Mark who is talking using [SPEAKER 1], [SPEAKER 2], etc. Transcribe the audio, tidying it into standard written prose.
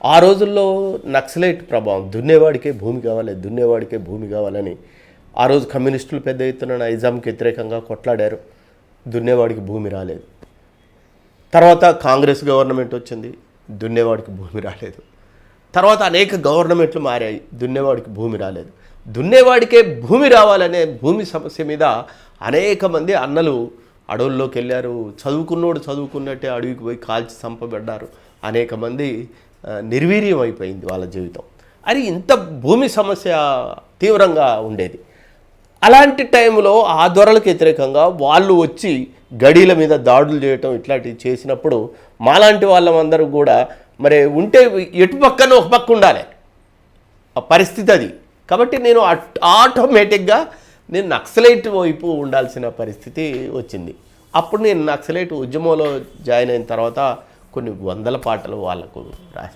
[SPEAKER 1] ఆ రోజుల్లో నక్సలైట్ ప్రభావం, దున్నేవాడికే భూమి కావాలి, దున్నేవాడికే భూమి కావాలని ఆ రోజు కమ్యూనిస్టులు పెద్ద ఎత్తున నైజాంకి వ్యతిరేకంగా కొట్లాడారు. దున్నేవాడికి భూమి రాలేదు. తర్వాత కాంగ్రెస్ గవర్నమెంట్ వచ్చింది, దున్నేవాడికి భూమి రాలేదు. తర్వాత అనేక గవర్నమెంట్లు మారాయి, దున్నేవాడికి భూమి రాలేదు. దున్నేవాడికే భూమి రావాలనే భూమి సమస్య మీద అనేక మంది అన్నలు అడవుల్లోకి వెళ్ళారు. చదువుకున్నోడు చదువుకున్నట్టే అడవికి పోయి కాల్చి చంపబడ్డారు. అనేక మంది నిర్వీర్యం అయిపోయింది వాళ్ళ జీవితం. అది ఇంత భూమి సమస్య తీవ్రంగా ఉండేది. అలాంటి టైంలో ఆ దొరలకు వ్యతిరేకంగా వాళ్ళు వచ్చి గడీల మీద దాడులు చేయటం ఇట్లాంటివి చేసినప్పుడు మాలాంటి వాళ్ళందరూ కూడా మరి ఉంటే ఎటు పక్కన ఒక పక్క ఉండాలి, ఆ పరిస్థితి అది. కాబట్టి నేను ఆటోమేటిక్గా నేను నక్సలైట్ వైపు ఉండాల్సిన పరిస్థితి వచ్చింది. అప్పుడు నేను నక్సలైట్ ఉద్యమంలో జాయిన్ అయిన తర్వాత కొన్ని వందల పాటలు వాళ్ళకు రాశాను.